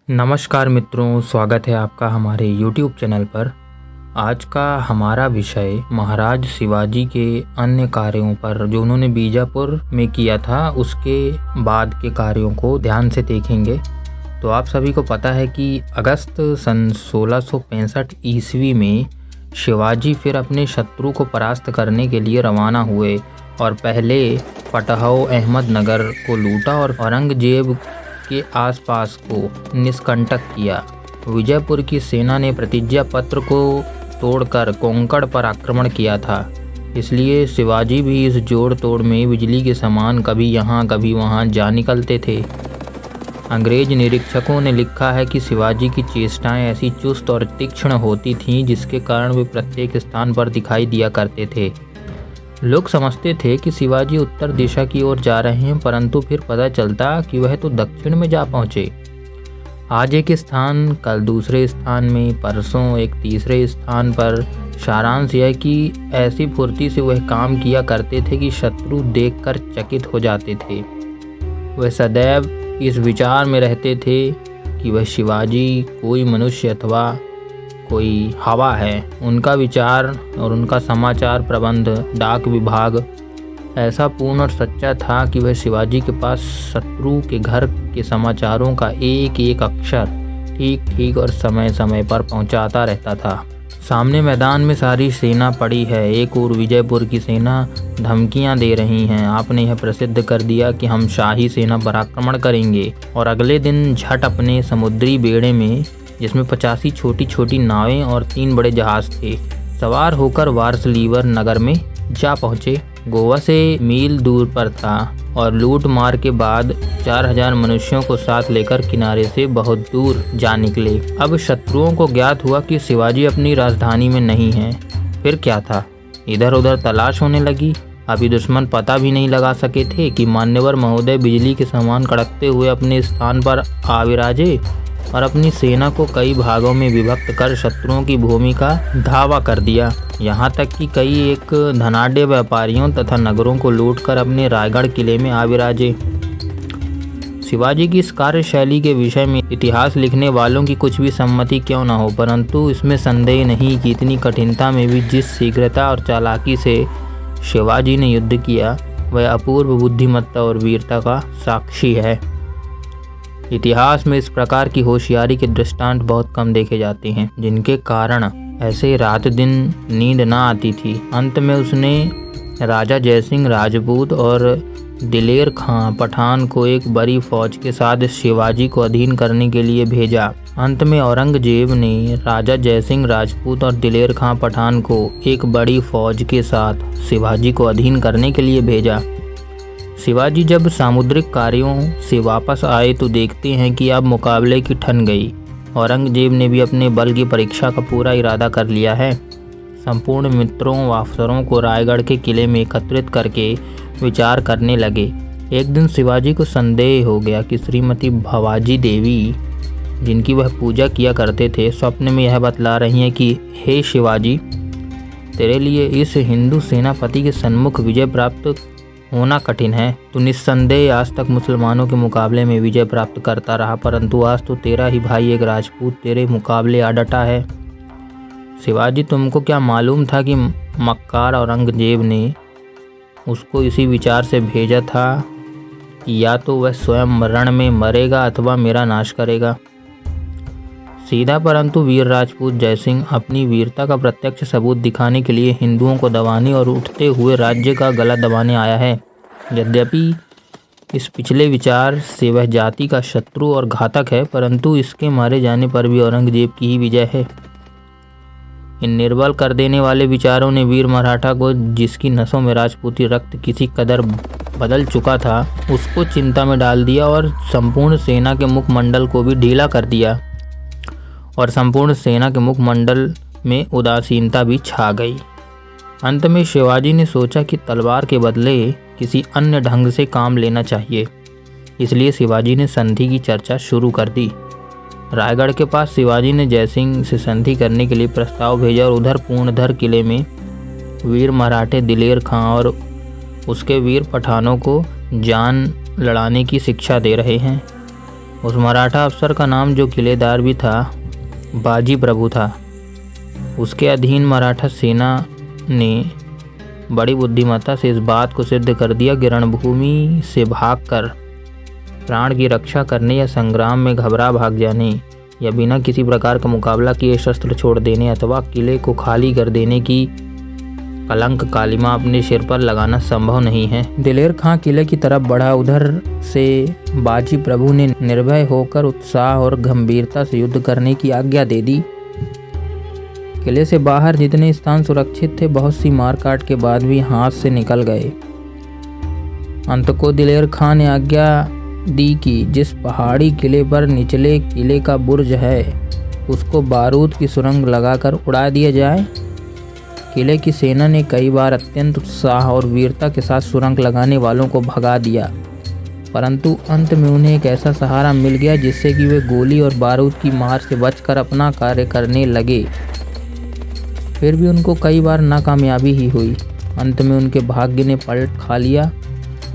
नमस्कार मित्रों, स्वागत है आपका हमारे YouTube चैनल पर। आज का हमारा विषय महाराज शिवाजी के अन्य कार्यों पर जो उन्होंने बीजापुर में किया था उसके बाद के कार्यों को ध्यान से देखेंगे। तो आप सभी को पता है कि अगस्त सन 1665 ईस्वी में शिवाजी फिर अपने शत्रु को परास्त करने के लिए रवाना हुए और पहले फतहो अहमदनगर को लूटा और औरंगजेब के आसपास को निष्कंटक किया। विजयपुर की सेना ने प्रतिज्ञा पत्र को तोड़कर कोंकण पर आक्रमण किया था, इसलिए शिवाजी भी इस जोड़ तोड़ में बिजली के समान कभी यहाँ कभी वहाँ जा निकलते थे। अंग्रेज निरीक्षकों ने लिखा है कि शिवाजी की चेष्टाएं ऐसी चुस्त और तीक्ष्ण होती थीं जिसके कारण वे प्रत्येक स्थान पर दिखाई दिया करते थे। लोग समझते थे कि शिवाजी उत्तर दिशा की ओर जा रहे हैं, परंतु फिर पता चलता कि वह तो दक्षिण में जा पहुँचे। आज एक स्थान, कल दूसरे स्थान में, परसों एक तीसरे स्थान पर। सारांश यह कि ऐसी फुर्ती से वह काम किया करते थे कि शत्रु देखकर चकित हो जाते थे। वह सदैव इस विचार में रहते थे कि वह शिवाजी कोई मनुष्य अथवा कोई हवा है। उनका विचार और उनका समाचार प्रबंध डाक विभाग ऐसा पूर्ण और सच्चा था कि वह शिवाजी के पास शत्रु के घर के समाचारों का एक एक अक्षर ठीक ठीक और समय समय पर पहुंचाता रहता था। सामने मैदान में सारी सेना पड़ी है। एक ओर विजयपुर की सेना धमकियां दे रही हैं। आपने यह प्रसिद्ध कर दिया कि हम शाही सेना पर आक्रमण करेंगे और अगले दिन झट अपने समुद्री बेड़े में, जिसमें 85 छोटी छोटी नावें और 3 बड़े जहाज थे, सवार होकर वारसलीवर नगर में जा पहुँचे। गोवा से मील दूर पर था और लूट मार के बाद 4000 मनुष्यों को साथ लेकर किनारे से बहुत दूर जा निकले। अब शत्रुओं को ज्ञात हुआ कि शिवाजी अपनी राजधानी में नहीं है। फिर क्या था, इधर उधर तलाश होने लगी। अभी दुश्मन पता भी नहीं लगा सके थे कि मान्यवर महोदय बिजली के समान कड़कते हुए अपने स्थान पर आ विराजे और अपनी सेना को कई भागों में विभक्त कर शत्रुओं की भूमि का धावा कर दिया। यहाँ तक कि कई एक धनाढ्य व्यापारियों तथा नगरों को लूटकर अपने रायगढ़ किले में आ विराजे। शिवाजी की इस कार्यशैली के विषय में इतिहास लिखने वालों की कुछ भी सम्मति क्यों न हो, परंतु इसमें संदेह नहीं कि इतनी कठिनता में भी जिस शीघ्रता और चालाकी से शिवाजी ने युद्ध किया वह अपूर्व बुद्धिमत्ता और वीरता का साक्षी है। इतिहास में इस प्रकार की होशियारी के दृष्टांत बहुत कम देखे जाते हैं, जिनके कारण ऐसे रात दिन नींद ना आती थी। अंत में उसने राजा जयसिंह राजपूत और दिलेर खां पठान को एक बड़ी फौज के साथ शिवाजी को अधीन करने के लिए भेजा। अंत में औरंगजेब ने राजा जयसिंह राजपूत और दिलेर खां पठान को एक बड़ी फौज के साथ शिवाजी को अधीन करने के लिए भेजा। शिवाजी जब सामुद्रिक कार्यों से वापस आए तो देखते हैं कि अब मुकाबले की ठन गई। औरंगजेब ने भी अपने बल की परीक्षा का पूरा इरादा कर लिया है। संपूर्ण मित्रों व अफसरों को रायगढ़ के किले में एकत्रित करके विचार करने लगे। एक दिन शिवाजी को संदेह हो गया कि श्रीमती भवाजी देवी, जिनकी वह पूजा किया करते थे, स्वप्न में यह बतला रही हैं कि हे शिवाजी, तेरे लिए इस हिंदू सेनापति के सन्मुख विजय प्राप्त होना कठिन है। तो निस्संदेह आज तक मुसलमानों के मुकाबले में विजय प्राप्त करता रहा, परंतु आज तो तेरा ही भाई एक राजपूत तेरे मुकाबले आ डटा है। शिवाजी, तुमको क्या मालूम था कि मक्कार औरंगजेब ने उसको इसी विचार से भेजा था कि या तो वह स्वयं रण में मरेगा अथवा मेरा नाश करेगा। सीधा परंतु वीर राजपूत जयसिंह अपनी वीरता का प्रत्यक्ष सबूत दिखाने के लिए हिंदुओं को दबाने और उठते हुए राज्य का गला दबाने आया है। यद्यपि इस पिछले विचार से वह जाति का शत्रु और घातक है, परंतु इसके मारे जाने पर भी औरंगजेब की ही विजय है। इन निर्बल कर देने वाले विचारों ने वीर मराठा को, जिसकी नसों में राजपूती रक्त किसी कदर बदल चुका था, उसको चिंता में डाल दिया और संपूर्ण सेना के मुखमंडल को भी ढीला कर दिया और संपूर्ण सेना के मुखमंडल में उदासीनता भी छा गई। अंत में शिवाजी ने सोचा कि तलवार के बदले किसी अन्य ढंग से काम लेना चाहिए, इसलिए शिवाजी ने संधि की चर्चा शुरू कर दी। रायगढ़ के पास शिवाजी ने जयसिंह से संधि करने के लिए प्रस्ताव भेजा और उधर पूर्णधर किले में वीर मराठे दिलेर खां और उसके वीर पठानों को जान लड़ाने की शिक्षा दे रहे हैं। उस मराठा अफसर का नाम, जो किलेदार भी था, बाजी प्रभु था। उसके अधीन मराठा सेना ने बड़ी बुद्धिमत्ता से इस बात को सिद्ध कर दिया कि रणभूमि से भागकर प्राण की रक्षा करने या संग्राम में घबरा भाग जाने या बिना किसी प्रकार का मुकाबला किए शस्त्र छोड़ देने अथवा किले को खाली कर देने की कलंक कालिमा अपने सिर पर लगाना संभव नहीं है। दिलेर खां किले की तरफ बढ़ा। उधर से बाजी प्रभु ने निर्भय होकर उत्साह और गंभीरता से युद्ध करने की आज्ञा दे दी। किले से बाहर जितने स्थान सुरक्षित थे, बहुत सी मारकाट के बाद भी हाथ से निकल गए। अंत को दिलेर खां ने आज्ञा दी कि जिस पहाड़ी किले पर निचले किले का बुर्ज है, उसको बारूद की सुरंग लगाकर उड़ा दिया जाए। किले की सेना ने कई बार अत्यंत उत्साह और वीरता के साथ सुरंग लगाने वालों को भगा दिया, परंतु अंत में उन्हें एक ऐसा सहारा मिल गया जिससे कि वे गोली और बारूद की मार से बचकर अपना कार्य करने लगे। फिर भी उनको कई बार नाकामयाबी ही हुई। अंत में उनके भाग्य ने पलट खा लिया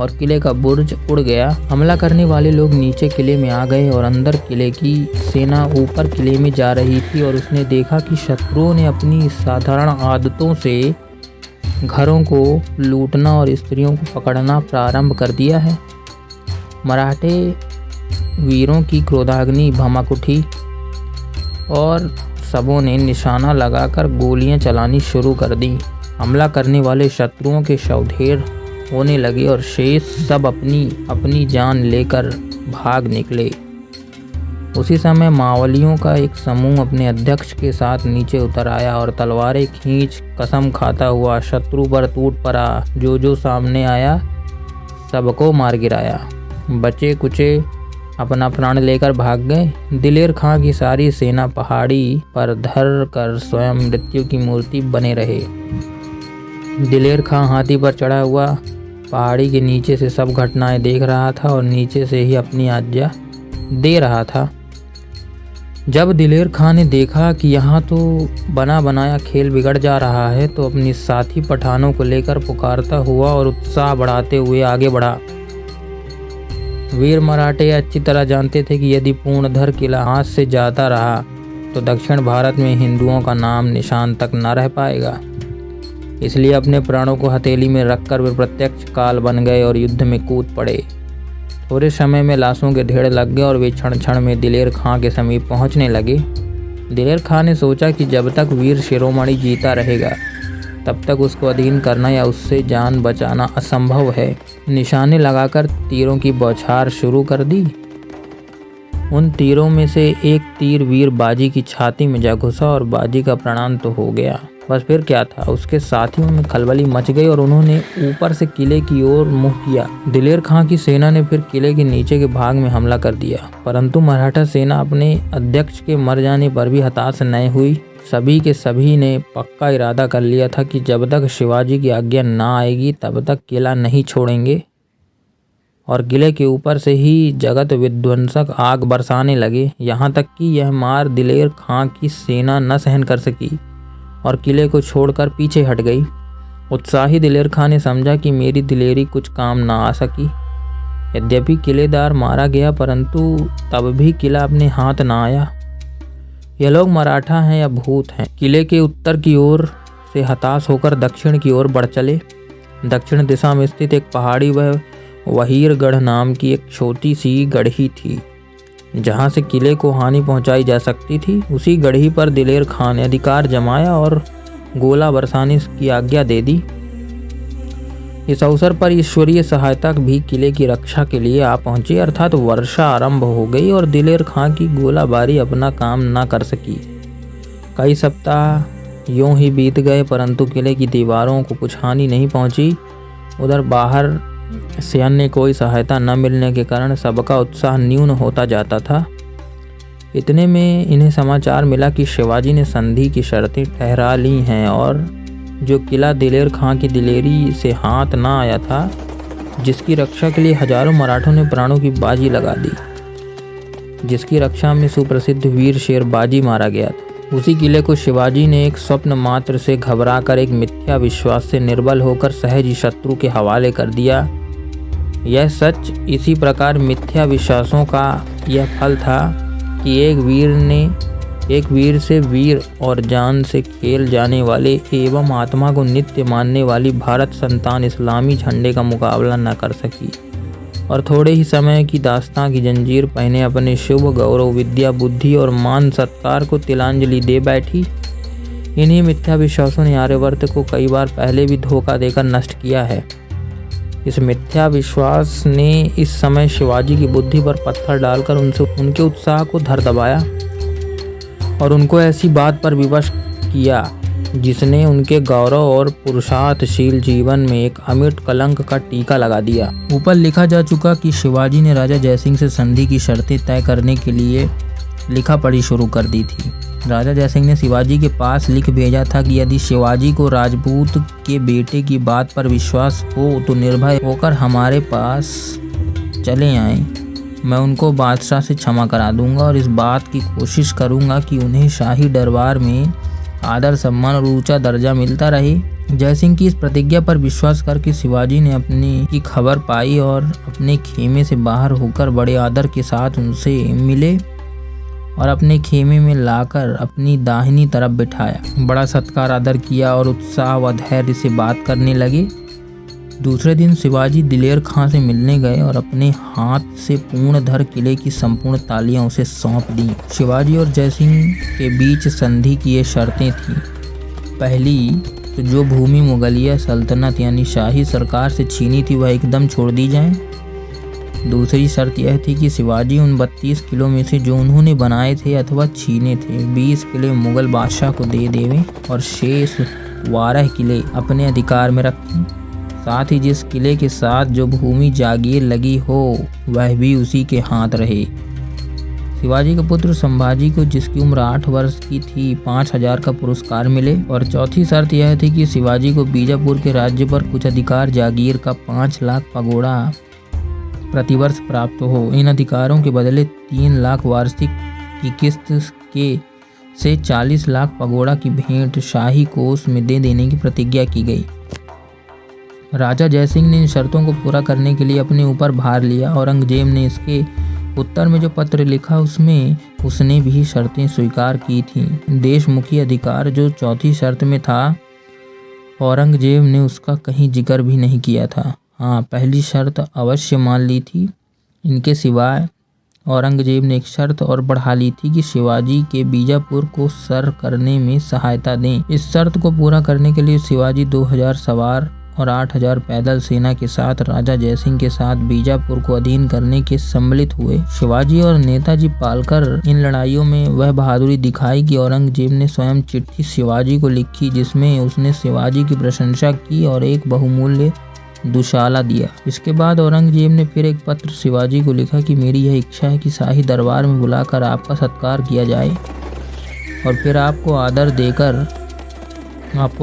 और किले का बुर्ज उड़ गया। हमला करने वाले लोग नीचे किले में आ गए और अंदर किले की सेना ऊपर किले में जा रही थी और उसने देखा कि शत्रुओं ने अपनी साधारण आदतों से घरों को लूटना और स्त्रियों को पकड़ना प्रारंभ कर दिया है। मराठे वीरों की क्रोधाग्नि भड़क उठी और सबों ने निशाना लगाकर गोलियां चलानी शुरू कर दी। हमला करने वाले शत्रुओं के शव ढेर होने लगे और शेष सब अपनी अपनी जान लेकर भाग निकले। उसी समय मावलियों का एक समूह अपने अध्यक्ष के साथ नीचे उतर आया और तलवारें खींच कसम खाता हुआ शत्रु पर टूट पड़ा। जो सामने आया सबको मार गिराया। बचे कुचे अपना प्राण लेकर भाग गए। दिलेर खां की सारी सेना पहाड़ी पर धर कर स्वयं मृत्यु की मूर्ति बने रहे। दिलेर खां हाथी पर चढ़ा हुआ पहाड़ी के नीचे से सब घटनाएं देख रहा था और नीचे से ही अपनी आज्ञा दे रहा था। जब दिलेर खां ने देखा कि यहाँ तो बना बनाया खेल बिगड़ जा रहा है, तो अपनी साथी पठानों को लेकर पुकारता हुआ और उत्साह बढ़ाते हुए आगे बढ़ा। वीर मराठे अच्छी तरह जानते थे कि यदि पूर्णधर किला हाथ से जाता रहा तो दक्षिण भारत में हिंदुओं का नाम निशान तक न रह पाएगा। इसलिए अपने प्राणों को हथेली में रखकर वे प्रत्यक्ष काल बन गए और युद्ध में कूद पड़े। थोड़े समय में लाशों के ढेर लग गए और वे क्षण क्षण में दिलेर खां के समीप पहुंचने लगे। दिलेर खां ने सोचा कि जब तक वीर शिरोमणि जीता रहेगा तब तक उसको अधीन करना या उससे जान बचाना असंभव है। निशाने लगाकर तीरों की बौछार शुरू कर दी। उन तीरों में से एक तीर वीर बाजी की छाती में जा घुसा और बाजी का प्राण तो हो गया। बस फिर क्या था, उसके साथियों में खलबली मच गई और उन्होंने ऊपर से किले की ओर मुँह किया। दिलेर खां की सेना ने फिर किले के नीचे के भाग में हमला कर दिया, परंतु मराठा सेना अपने अध्यक्ष के मर जाने पर भी हताश न हुई। सभी के सभी ने पक्का इरादा कर लिया था कि जब तक शिवाजी की आज्ञा ना आएगी तब तक किला नहीं छोड़ेंगे, और किले के ऊपर से ही जगत विध्वंसक आग बरसाने लगे। यहाँ तक कि यह मार दिलेर खां की सेना न सहन कर सकी और किले को छोड़कर पीछे हट गई। उत्साही दिलेर खां ने समझा कि मेरी दिलेरी कुछ काम ना आ सकी। यद्यपि किलेदार मारा गया, परंतु तब भी किला अपने हाथ ना आया। यह लोग मराठा हैं या भूत हैं। किले के उत्तर की ओर से हताश होकर दक्षिण की ओर बढ़ चले। दक्षिण दिशा में स्थित एक पहाड़ी व वहीरगढ़ नाम की एक छोटी सी गढ़ी थी, जहाँ से किले को हानि पहुंचाई जा सकती थी। उसी गढ़ी पर दिलेर खां ने अधिकार जमाया और गोला बरसाने की आज्ञा दे दी। इस अवसर पर ईश्वरीय सहायता भी किले की रक्षा के लिए आ पहुंची, अर्थात वर्षा आरंभ हो गई और दिलेर खां की गोलाबारी अपना काम न कर सकी। कई सप्ताह यूं ही बीत गए, परंतु किले की दीवारों को कुछ हानि नहीं पहुंची। उधर बाहर से अन्य कोई सहायता न मिलने के कारण सबका उत्साह न्यून होता जाता था। इतने में इन्हें समाचार मिला कि शिवाजी ने संधि की शर्तें ठहरा ली हैं और जो किला दिलेर खां की दिलेरी से हाथ ना आया था, जिसकी रक्षा के लिए हजारों मराठों ने प्राणों की बाजी लगा दी, जिसकी रक्षा में सुप्रसिद्ध वीर शेर बाजी मारा गया था, उसी किले को शिवाजी ने एक स्वप्न मात्र से घबराकर, एक मिथ्या विश्वास से निर्बल होकर सहज ही शत्रु के हवाले कर दिया। यह सच इसी प्रकार मिथ्या विश्वासों का यह फल था कि एक वीर से वीर और जान से खेल जाने वाले एवं आत्मा को नित्य मानने वाली भारत संतान इस्लामी झंडे का मुकाबला न कर सकी और थोड़े ही समय की दास्तां की जंजीर पहने अपने शुभ गौरव, विद्या, बुद्धि और मान सत्कार को तिलांजलि दे बैठी। इन्हीं मिथ्या विश्वासों ने आर्यवर्त को कई बार पहले भी धोखा देकर नष्ट किया है। इस मिथ्या विश्वास ने इस समय शिवाजी की बुद्धि पर पत्थर डालकर उनके उत्साह को धर दबाया और उनको ऐसी बात पर विवश किया जिसने उनके गौरव और पुरुषार्थशील जीवन में एक अमिट कलंक का टीका लगा दिया। ऊपर लिखा जा चुका कि शिवाजी ने राजा जयसिंह से संधि की शर्तें तय करने के लिए लिखा पढ़ी शुरू कर दी थी। राजा जयसिंह ने शिवाजी के पास लिख भेजा था कि यदि शिवाजी को राजपूत के बेटे की बात पर विश्वास हो तो निर्भय होकर हमारे पास चले आएं। मैं उनको बादशाह से क्षमा करा दूंगा और इस बात की कोशिश करूंगा कि उन्हें शाही दरबार में आदर, सम्मान और ऊंचा दर्जा मिलता रहे। जयसिंह की इस प्रतिज्ञा पर विश्वास करके शिवाजी ने अपनी की खबर पाई और अपने खेमे से बाहर होकर बड़े आदर के साथ उनसे मिले और अपने खेमे में लाकर अपनी दाहिनी तरफ बिठाया। बड़ा सत्कार आदर किया और उत्साह व धैर्य से बात करने लगे। दूसरे दिन शिवाजी दिलेर खां से मिलने गए और अपने हाथ से पूर्णधर किले की संपूर्ण तालियां उसे सौंप दी। शिवाजी और जयसिंह के बीच संधि की ये शर्तें थीं। पहली, तो जो भूमि मुगलिया सल्तनत यानी शाही सरकार से छीनी थी वह एकदम छोड़ दी जाए। दूसरी शर्त यह थी कि शिवाजी उन 32 किलों में से जो उन्होंने बनाए थे अथवा छीने थे 20 किले मुगल बादशाह को दे देवें और शेष 12 किले अपने अधिकार में रखें। साथ ही जिस किले के साथ जो भूमि जागीर लगी हो वह भी उसी के हाथ रहे। शिवाजी के पुत्र संभाजी को, जिसकी उम्र 8 वर्ष की थी, 5000 का पुरस्कार मिले और चौथी शर्त यह थी कि शिवाजी को बीजापुर के राज्य पर कुछ अधिकार जागीर का 5 लाख पगोड़ा प्रतिवर्ष प्राप्त हो। इन अधिकारों के बदले 3 लाख वार्षिक की किस्त के से 40 लाख पगोड़ा की भेंट शाही कोष में दे देने की प्रतिज्ञा की गई। राजा जयसिंह ने इन शर्तों को पूरा करने के लिए अपने ऊपर भार लिया। औरंगजेब ने इसके उत्तर में जो पत्र लिखा उसमें उसने भी शर्तें स्वीकार की थीं। देशमुखी अधिकार जो चौथी शर्त में था, औरंगजेब ने उसका कहीं जिक्र भी नहीं किया था। हाँ, पहली शर्त अवश्य मान ली थी। इनके सिवाय औरंगजेब ने एक शर्त और बढ़ा ली थी कि शिवाजी के बीजापुर को सर करने में सहायता दें। इस शर्त को पूरा करने के लिए शिवाजी 2000 सवार और 8000 पैदल सेना के साथ राजा जयसिंह के साथ बीजापुर को अधीन करने के सम्मिलित हुए। शिवाजी और नेताजी पालकर इन लड़ाइयों में वह बहादुरी दिखाई कि औरंगजेब ने स्वयं चिट्ठी शिवाजी को लिखी जिसमें उसने शिवाजी की प्रशंसा की और एक बहुमूल्य दुशाला दिया। इसके बाद औरंगजेब ने फिर एक पत्र शिवाजी को लिखा कि मेरी यह इच्छा है कि शाही दरबार में बुलाकर आपका सत्कार किया जाए और फिर आपको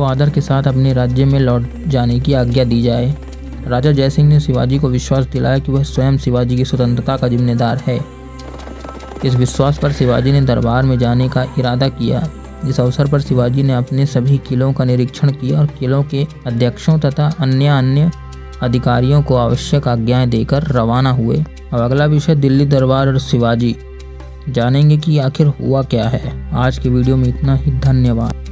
आदर के साथ अपने राज्य में लौट जाने की आज्ञा दी जाए। राजा जयसिंह ने शिवाजी को विश्वास दिलाया कि वह स्वयं शिवाजी की स्वतंत्रता का जिम्मेदार है। इस विश्वास पर शिवाजी ने दरबार में जाने का इरादा किया। इस अवसर पर शिवाजी ने अपने सभी किलों का निरीक्षण किया और किलों के अध्यक्षों तथा अन्य अधिकारियों को आवश्यक आज्ञाएं देकर रवाना हुए। अब अगला विषय दिल्ली दरबार और शिवाजी। जानेंगे कि आखिर हुआ क्या है। आज के वीडियो में इतना ही। धन्यवाद।